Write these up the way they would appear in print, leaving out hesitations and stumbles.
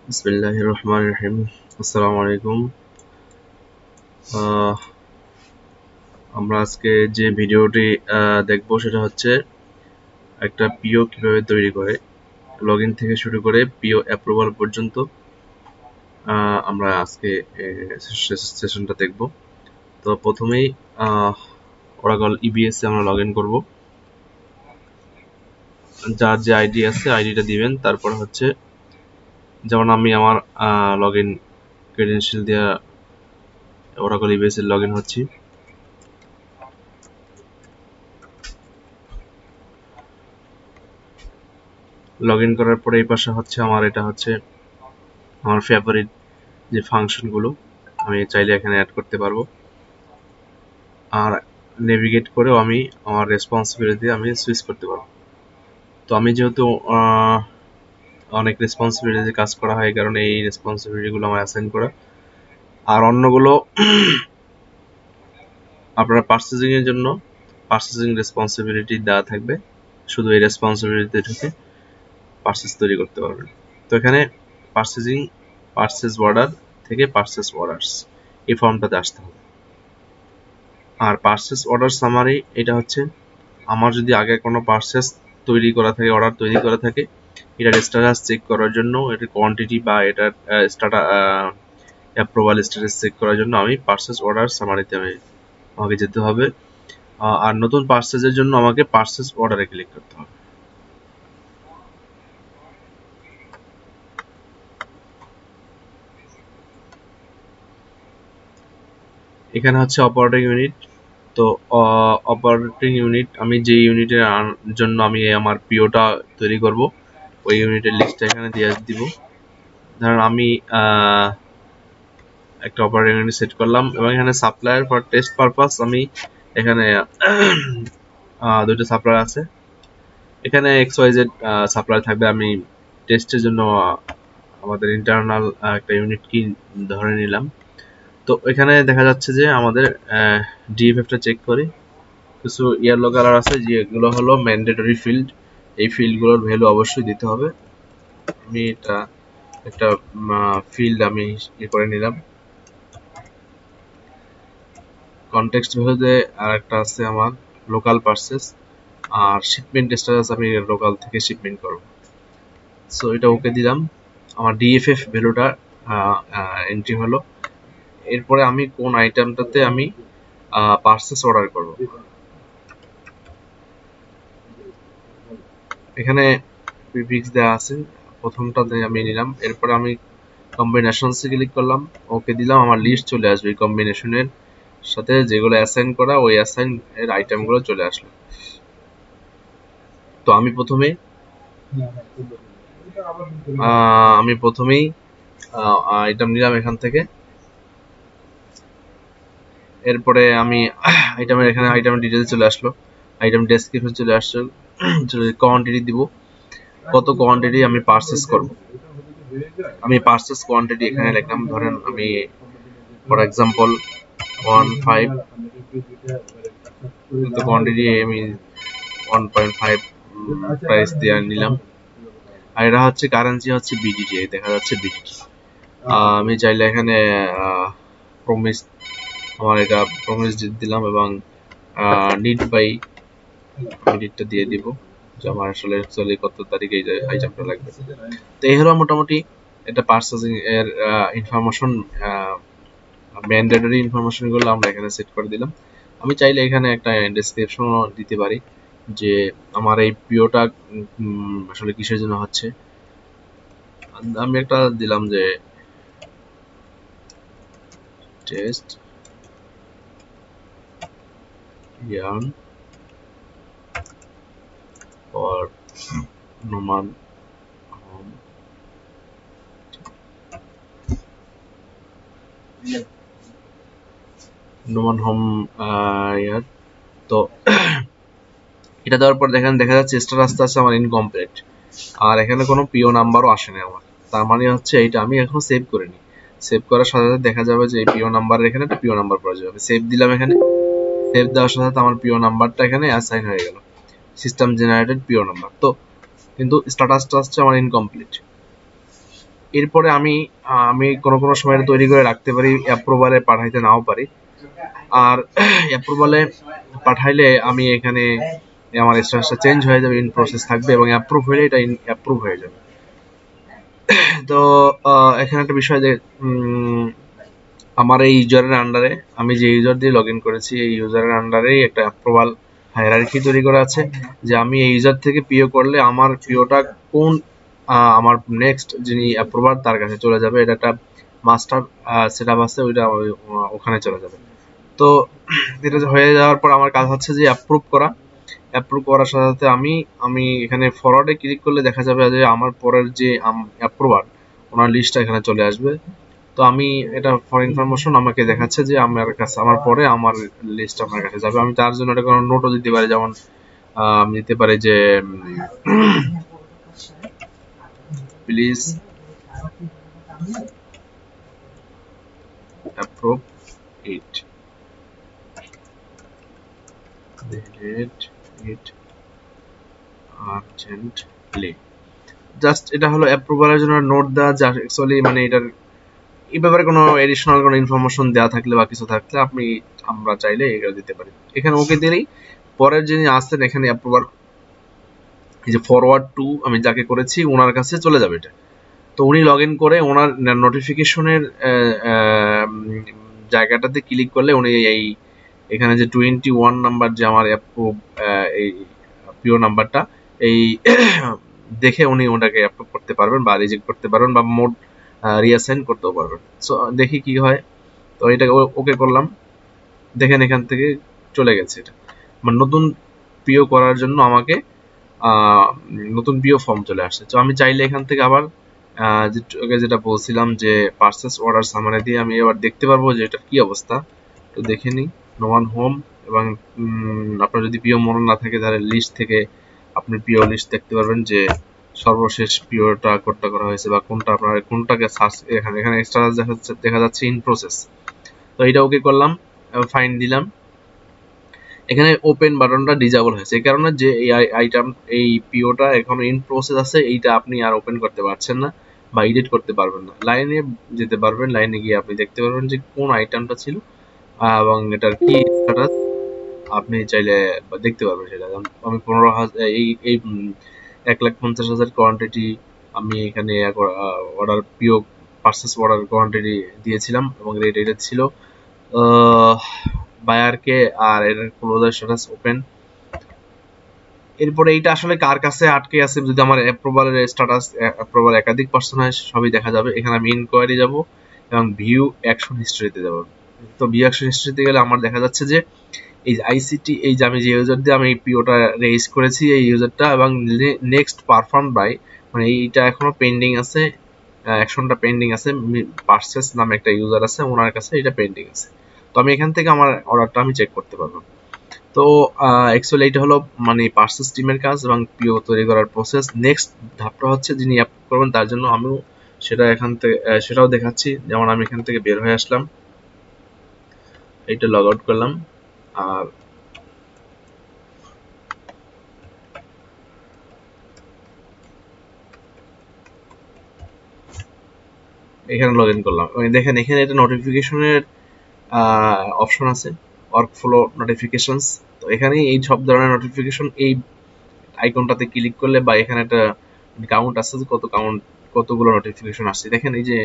বিসমিল্লাহির রহমানির রহিম। আসসালামু আলাইকুম। আমরা আজকে যে ভিডিওটি দেখব সেটা হচ্ছে একটা পিও কিভাবে তৈরি করে, লগইন থেকে শুরু করে পিও অ্যাপ্রুভাল পর্যন্ত আমরা আজকে সেশনটা দেখব। তো প্রথমেই ওরাকল ইবিএস এ আমরা লগইন করব। যার যে আইডি আছে আইডিটা দিবেন, তারপর হচ্ছে যেমন আমি আমার লগইন ক্রেডেনশিয়াল দিয়ে ওরাকল ইবিএস এ লগইন হচ্ছি। লগইন করার পরে এই পাশে হচ্ছে এটা হচ্ছে আমার ফেভারিট যে ফাংশনগুলো আমি চাইলে এখানে অ্যাড করতে পারবো, আর নেভিগেট করেও আমি আমার রেসপন্সিবিলিটি আমি সুইচ করতে পারবো। তো আমি যেহেতু অনেক রেসপন্সিবিলিটি কাজ করা হয়, এই কারণে এই রেসপন্সিবিলিটিগুলো আমার অ্যাসাইন করা। আর অন্যগুলো আপনারা পার্চেজিং এর জন্য পার্চেজিং রেসপন্সিবিলিটি দেওয়া থাকবে, শুধু এই রেসপন্সিবিলিটি ঢুকে পার্চেস তৈরি করতে পারবেন। তো এখানে পার্চেজিং পার্চেস অর্ডার থেকে পার্চেস অর্ডারস এই ফর্মটাতে আসতে হবে। আর পার্চেস অর্ডার সামারি এটা হচ্ছে আমার যদি আগে কোনো পার্চেস তৈরি করা থাকে, অর্ডার তৈরি করা থাকে, এটার স্ট্যাটাস চেক করার জন্য, এটার কোয়ান্টিটি বা এটার অ্যাপ্রুভাল স্ট্যাটাস চেক করার জন্য আমি পার্চেস অর্ডার সামারিতে আমাকে যেতে হবে। আর নতুন পার্চেসের জন্য আমাকে পার্চেস অর্ডারে ক্লিক করতে হবে। এখানে হচ্ছে অপারেটিং ইউনিট। তো অপারেটিং ইউনিট আমি যে ইউনিটের জন্য আমি আমার পিওটা তৈরি করব, ওই ইউনিটের লিস্টটা এখানে দিয়ে দিব। ধরেন আমি একটা অপারেটিং ইউনিট সেট করলাম এবং এখানে সাপ্লায়ার ফর টেস্ট পারপাস আমি এখানে দুটো সাপ্লায়ার আছে। এখানে XYZ সাপ্লায়ার থাকবে। আমি টেস্টের জন্য আমাদের ইন্টারনাল একটা ইউনিট কি ধরে নিলাম। তো এখানে দেখা যাচ্ছে যে আমাদের ডিএফএফটা চেক করি, কিছু ইয়েলো কালার আছে যেগুলো হলো ম্যান্ডেটরি ফিল্ড। এই ফিল্ডগুলোর ভ্যালু অবশ্যই দিতে হবে। আমি এটা একটা ফিল্ড আমি করে নিলাম। কনটেক্সট ভ্যালুতে আর একটা আছে আমার লোকাল পারচেস, আর শিপমেন্ট স্ট্যাটাস আমি লোকাল থেকে শিপমেন্ট করব। সো এটা ওকে দিলাম। আমার ডিএফএফ ভ্যালুটা এন্ট্রি হলো। এরপরে আমি কোন আইটেমটাতে আমি পারচেস অর্ডার করব, এখানে প্রিফিক্স দেওয়া আছে। প্রথমটাতে আমি নিলাম, এরপরে আমি কম্বিনেশনসে ক্লিক করলাম, ওকে দিলাম। আমার লিস্ট চলে আসবে এই কম্বিনেশনের সাথে, যেগুলো অ্যাসাইন করা ওই অ্যাসাইন এর আইটেমগুলো চলে আসলো। তো আমি প্রথমেই আইটেম নিলাম এখান থেকে। এরপরে আমি এখানে আইটেমের ডিটেলস চলে আসলো, আইটেম ডেসক্রিপশন চলে আসছে, কোয়ান্টিটি দিব, কত কোয়ান্টিটি আমি পারচেস করব। আমি পারচেস কোয়ান্টিটি এখানে লিখলাম, ধরেন আমি ফর এক্সাম্পল 1.5 কোয়ান্টিটি আমি 1.5 প্রাইস দিয়ে নিলাম। আর এটা হচ্ছে কারেন্সি হচ্ছে বিডিটি, দেখা যাচ্ছে বিডিটি। আমি চাইলে এখানে প্রমিস, আমার এটা প্রমিস দিলাম এবং নিড বাই মিনিটটা দিয়ে দিব যে আমার আসলে অ্যাকচুয়ালি কত তারিখে এই আইটেমটা লাগবে। তো এই হলো মোটামুটি এটা পারচেজিং এর ইনফরমেশন। ম্যান্ডেটরি ইনফরমেশনগুলো আমরা এখানে সেট করে দিলাম। আমি চাইলে এখানে একটা ডেসক্রিপশনও দিতে পারি যে আমার এই পিওটা আসলে কিসের জন্য হচ্ছে। আমি একটা দিলাম যে টেস্ট yarn for নোমান হোম ইয়ার। তো এটা দেওয়ার পর দেখা যাচ্ছে স্ট্যাটাস আছে আমার ইনকমপ্লিট, আর এখানে কোনো পিও নাম্বারও আসে না আমার। তার মানে হচ্ছে এইটা আমি এখনো সেভ করিনি। সেভ করার সাথে সাথে দেখা যাবে যে এই পিও নাম্বারের এখানে একটা পিও নাম্বার পাওয়া যাবে। সেভ দিলাম, এখানে সেভ দেওয়ার সাথে সাথে আমার পিও নাম্বারটা এখানে অ্যাসাইন হয়ে গেল, সিস্টেম জেনারেটেড পিও নাম্বার। তো কিন্তু স্ট্যাটাসটা হচ্ছে আমার ইনকমপ্লিট। এরপরে আমি আমি কোনো সময় এটা তৈরি করে রাখতে পারি, অ্যাপ্রুভালে পাঠাইতে নাও পারি। আর অ্যাপ্রুভালে পাঠাইলে আমি এখানে আমার স্ট্যাটাসটা চেঞ্জ হয়ে যাবে, ইন প্রসেস থাকবে, এবং অ্যাপ্রুভ হলে এটা অ্যাপ্রুভ হয়ে যাবে। তো এখানে একটা বিষয় যে আমার এই ইউজারের আন্ডারে, আমি যে ইউজার দিয়ে লগ ইন করেছি এই ইউজারের আন্ডারেই একটা অ্যাপ্রুভাল হায়ারার্কি তৈরি করা আছে, যে আমি এই ইউজার থেকে পিও করলে আমার পিওটা কোন আমার নেক্সট যিনি অ্যাপ্রুভার তার কাছে চলে যাবে। এটা একটা মাস্টার সেটআপ আছে, ওইটা ওখানে চলে যাবে। তো এটা হয়ে যাওয়ার পর আমার কাজ হচ্ছে যে অ্যাপ্রুভ করা। অ্যাপ্রুভ করার সাথে সাথে আমি এখানে ফরওয়ার্ডে ক্লিক করলে দেখা যাবে যে আমার পরের যে অ্যাপ্রুভার ওনার লিস্টটা এখানে চলে আসবে। তো আমি এটা ফর ইনফরমেশন আমাকে দেখাচ্ছে যে আমার কাছে আমার পরে আমার লিস্ট আপনার কাছে যাবে। আমি তার জন্য এটা কোনো নোটও দিতে পারি, যেমন আমি দিতে পারি যে please approve it, urgently. Just এটা হলো অ্যাপ্রুভালের জন্য নোট দেওয়া, যা অ্যাকচুয়ালি মানে এটার এই ব্যাপারে কোনো এডিশনাল কোনো ইনফরমেশন দেওয়া থাকলে বা কিছু থাকলে আমরা চাইলে এটা দিতে পারি। এখানে ওকে দিলেই পরের যিনি আসছেন এখানে অ্যাপ্রুভার, এই যে ফরওয়ার্ড টু আমি যাকে করেছি ওনার কাছে চলে যাবে এটা। তো উনি লগ ইন করে ওনার নোটিফিকেশনের জায়গাটাতে ক্লিক করলে উনি এই এখানে যে 21 নাম্বার যে আমার অ্যাপ্রুভ এই পিও নাম্বারটা এই দেখে উনি ওটাকে অ্যাপ্রুভ করতে পারবেন বা রিজেক্ট করতে পারবেন বা মোড রিঅ্যাসাইন করতেও পারবেন। সো দেখি কি হয়। তো এটাকে ওকে করলাম, দেখেন এখান থেকে চলে গেছে এটা। মানে নতুন পিও করার জন্য আমাকে নতুন পিও ফর্ম চলে আসছে। তো আমি চাইলে এখান থেকে আবার যেটা বলছিলাম যে পারচেস অর্ডার সামারি দিয়ে আমি এবার দেখতে পারবো যে এটার কি অবস্থা। তো দেখে নিই নোমান হোম, এবং আপনার যদি পিও মনে না থাকে তাহলে লিস্ট থেকে আপনি পিও লিস্ট দেখতে পারবেন যে সর্বশেষ পিওটা কোনটা করা হয়েছে বা কোনটা আপনার কোনটাকে সার্চ এখানে এক্সট্রা দেখা যাচ্ছে ইন প্রসেস। তো এটা ওকে করলাম, ফাইন দিলাম। এখানে ওপেন বাটনটা ডিজেবল হয়েছে এই কারণে যে এই আইটেম এই পিওটা এখন ইন প্রসেস আছে, এইটা আপনি আর ওপেন করতে পারছেন না বা এডিট করতে পারবেন না। লাইনে যেতে পারবেন, লাইনে গিয়ে আপনি দেখতে পারবেন যে কোন আইটেমটা ছিল এবং এটার কি স্ট্যাটাস আপনি চাইলে দেখতে পারবেন সেটা। আমি 15,000 এই 1,50,000 কোয়ান্টিটি আমি এখানে অর্ডার পিও পারচেস অর্ডার কোয়ান্টিটি দিয়েছিলাম এবং রেট এটা ছিল বায়ারকে, আর এর ক্লোজার স্ট্যাটাস ওপেন। এরপরে এইটা আসলে কার কাছে আটকে আছে, যদি আমার অ্যাপ্রুভালের স্ট্যাটাস অ্যাপ্রুভাল একাধিক পার্সন হয় সবই দেখা যাবে। এখানে আমি ইনকোয়ারি যাব এবং ভিউ অ্যাকশন হিস্ট্রিতে যাব। তো ভিউ অ্যাকশন হিস্ট্রিতে গেলে আমার দেখা যাচ্ছে যে এই আইসিটি এই যে আমি যে ইউজার দিয়ে আমি এই পিওটা রেজিস করেছি এই ইউজারটা এবং নেক্সট পারফর্ম বাই মানে এইটা এখনো পেন্ডিং আছে, অ্যাকশনটা পেন্ডিং আছে। পারচেস নামে একটা ইউজার আছে, ওনার কাছে এটা পেন্ডিং আছে। তো আমি এখান থেকে আমার অর্ডারটা আমি চেক করতে পারবো। তো অ্যাকচুয়ালি এটা হলো মানে পারচেস টিমের কাজ এবং পিও তৈরি করার প্রসেস। নেক্সট ধাপটা হচ্ছে যিনি অ্যাপ করবেন তার জন্য আমিও সেটা এখান থেকে সেটাও দেখাচ্ছি। যেমন আমি এখান থেকে বের হয়ে আসলাম, এইটা লগ আউট করলাম, আর এখানে লগ ইন করলাম। দেখেন এখানে একটা নোটিফিকেশনের অপশন আছে, ওয়ার্ক ফ্লো নোটিফিকেশনস। তো এখানে এই সব ধরনের নোটিফিকেশন এই আইকনটাতে ক্লিক করলে বা এখানে একটা কাউন্ট আছে যে কতগুলো নোটিফিকেশন আসছে। দেখেন এই যে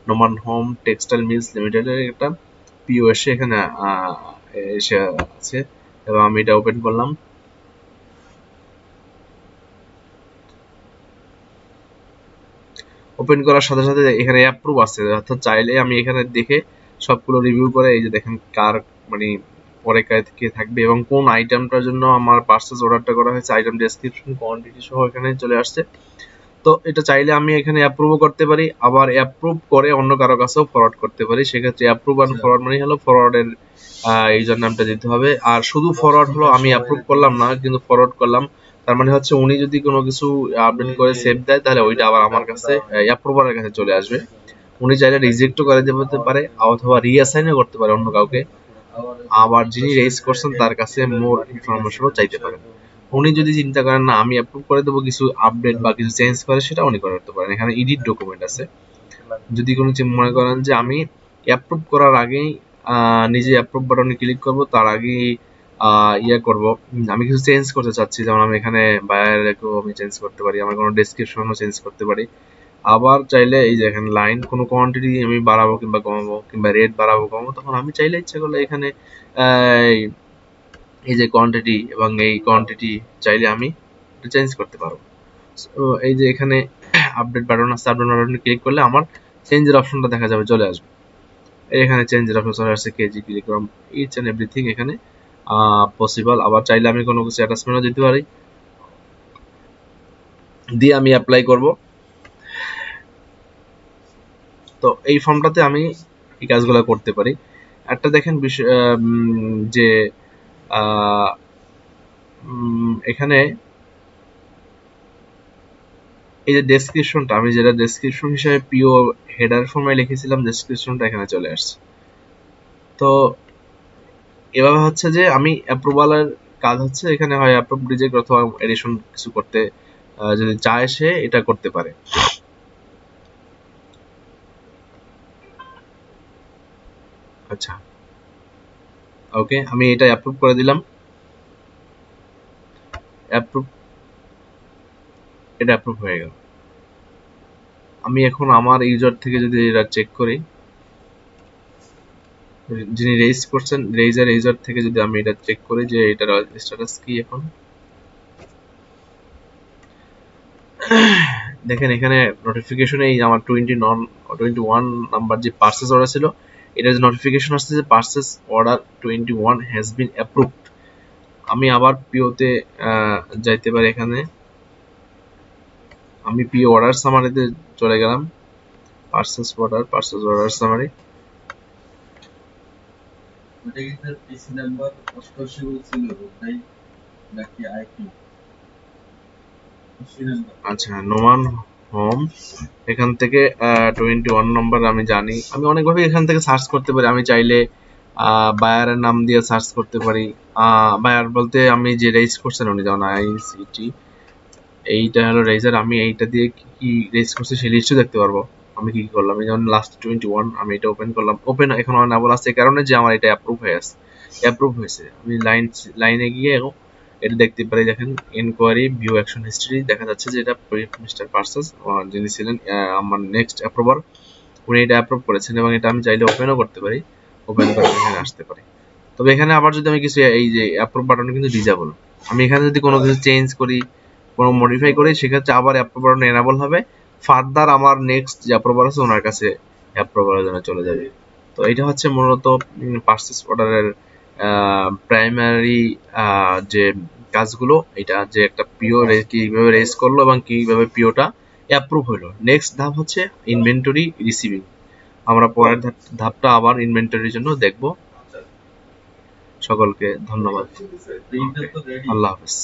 নোমান হোম টেক্সটাইল মিলস লিমিটেডের একটা পিও এসে এখানে এসে আছে এবং আমি এটা ওপেন করলাম। ওপেন করার সাথে সাথে এখানে অ্যাপ্রুভ আছে, অর্থাৎ চাইলে আমি এখানে দেখে সবগুলো রিভিউ করে এই যে দেখেন কার মানে পরে কে থাকবে এবং কোন আইটেমটার জন্য আমার পারচেজ অর্ডারটা করা হয়েছে, আইটেম ডেসক্রিপশন কোয়ান্টিটি সহ এখানে চলে আসছে। তো এটা চাইলে আমি এখানে অ্যাপ্রুভও করতে পারি, আবার অ্যাপ্রুভ করে অন্য কারো কাছেও ফরওয়ার্ড করতে পারি। সেক্ষেত্রে অ্যাপ্রুভ আর ফরওয়ার্ড মানে হলো ফরওয়ার্ডের ইউজার নামটা দিতে হবে। আর শুধু ফরওয়ার্ড হলো আমি অ্যাপ্রুভ করলাম না কিন্তু ফরওয়ার্ড করলাম, তার মানে হচ্ছে উনি যদি কোনো কিছু আপডেট করে সেভ দেয় তাহলে ওইটা আবার আমার কাছে অ্যাপ্রুভারের কাছে চলে আসবে। উনি চাইলে রিজেক্টও করে দিতে পারে অথবা রিঅ্যাসাইনও করতে পারে অন্য কাউকে। আবার যিনি রেজ করছেন তার কাছে মোর ইনফরমেশনও চাইতে পারেন। উনি যদি চিন্তা করেন না আমি অ্যাপ্রুভ করে দেবো, কিছু আপডেট বা কিছু চেঞ্জ করে সেটা উনি করতে পারেন। এখানে এডিট ডকুমেন্ট আছে, যদি কোনো মনে করেন যে আমি অ্যাপ্রুভ করার আগেই নিজে অ্যাপ্রুভ বাটনে ক্লিক করব, তার আগেই ইয়ে করব, আমি কিছু চেঞ্জ করতে চাচ্ছি, যেমন আমি এখানে বায়ারকেও আমি চেঞ্জ করতে পারি, আমার কোনো ডেসক্রিপশনও চেঞ্জ করতে পারি। আবার চাইলে এই যে এখানে লাইন কোনো কোয়ান্টিটি আমি বাড়াবো কিংবা কমাবো, কিংবা রেট বাড়াবো কমাবো, তখন আমি চাইলে ইচ্ছা করলে এখানে এই যে কোয়ান্টিটি এবং এই কোয়ান্টিটি চাইলে আমি চেঞ্জ করতে পারবো। তো এই যে এখানে আপডেট বাটন আছে, আপডেট বাটনে ক্লিক করলে আমার চেঞ্জের অপশনটা দেখা যাবে, চলে আসবে। এখানে চেঞ্জের অপশন চলে আসছে, K G kilogram, each and everything এখানে পসিবল। আবার চাইলে আমি কোনো কিছু অ্যাটাচমেন্টও দিতে পারি, দিয়ে আমি অ্যাপ্লাই করব। তো এই ফর্মটাতে আমি এই কাজগুলো করতে পারি। একটা দেখেন যে এখানে এই যে ডেসক্রিপশনটা, আমি যেটা ডেসক্রিপশন হিসেবে পিও হেডার ফর্মে লিখেছিলাম, ডেসক্রিপশনটা এখানে চলে আসছে। তো এভাবে হচ্ছে যে আমি অ্যাপ্রুভালের কাজ হচ্ছে এখানে হয় অ্যাপ্রুভ, রিজেক্ট অথবা এডিশন কিছু করতে যদি চায় সে এটা করতে পারে। আচ্ছা, ওকে, আমি এটা অ্যাপ্রুভ করে দিলাম, অ্যাপ্রুভ, এটা অ্যাপ্রুভ হয়ে গেল। আমি এখন আমার ইউজার থেকে যদি এটা চেক করি, যিনি রেজিস্ট করছেন ইউজার থেকে যদি আমি এটা চেক করি যে এটার স্ট্যাটাস কি এখন, দেখেন এখানে নোটিফিকেশনে এই আমার 21 নাম্বার যে পার্সেস অর্ডার ছিল, এটা যে নোটিফিকেশন আসছে যে purchase order 21 has been approved. আমি আবার পিওতে যাইতে পারি, এখানে আমি পিও অর্ডার সামারিতে চলে গেলাম, পার্সেস অর্ডার সামারি। আচ্ছা, নোমান হোম, এখান থেকে 21 নম্বর আমি জানি, আমি অনেকভাবে এখান থেকে সার্চ করতে পারি। আমি চাইলে বায়ারের নাম দিয়ে সার্চ করতে পারি। বায়ার বলতে আমি যে রেজিস্ট করছেন উনি, যেমন আইসিটি, এইটা হলো রেজার, আমি এইটা দিয়ে কি রেজিস্ট করছি সেই লিস্টও দেখতে পারবো আমি কি কি করলাম। যেমন লাস্ট 21, আমি এটা ওপেন করলাম, ওপেন এখন অনাবল আছে, এই কারণে যে আমার এটা অ্যাপ্রুভ হয়ে আছে, অ্যাপ্রুভ হয়েছে। আমি লাইনে গিয়ে এটা দেখতে পারি, দেখেন ইনকোয়ারি ভিউ অ্যাকশন হিস্ট্রি, দেখা যাচ্ছে যে এটা মিস্টার পার্সেস যিনি ছিলেন আমার নেক্সট অ্যাপ্রুভার, উনি এটা অ্যাপ্রুভ করেছেন, এবং এটা আমি চাইলে ওপেনও করতে পারি, ওপেন করে এখানে আসতে পারি। তবে এখানে আবার যদি আমি কিছু, এই যে অ্যাপ্রুভ বাটনে কিন্তু ডিজেবল, আমি এখানে যদি কোনো কিছু চেঞ্জ করি, কোনো মডিফাই করি, সেক্ষেত্রে আবার অ্যাপ্রুভ বাটন এনাবল হবে, ফার্দার আমার নেক্সট যে অ্যাপ্রুভার আছে ওনার কাছে অ্যাপ্রুভারের জন্য চলে যাবে। তো এটা হচ্ছে মূলত পার্সেস অর্ডারের প্রাইমারি যে কাজগুলো, এটা যে একটা পিও কিভাবে রেজ করলো এবং কিভাবে পিওটা অ্যাপ্রুভ হলো। নেক্সট ধাপ হচ্ছে ইনভেন্টরি রিসিভিং, আমরা পরের ধাপটা আবার ইনভেন্টরির জন্য দেখব। সকলকে ধন্যবাদ, আল্লাহ হাফেজ।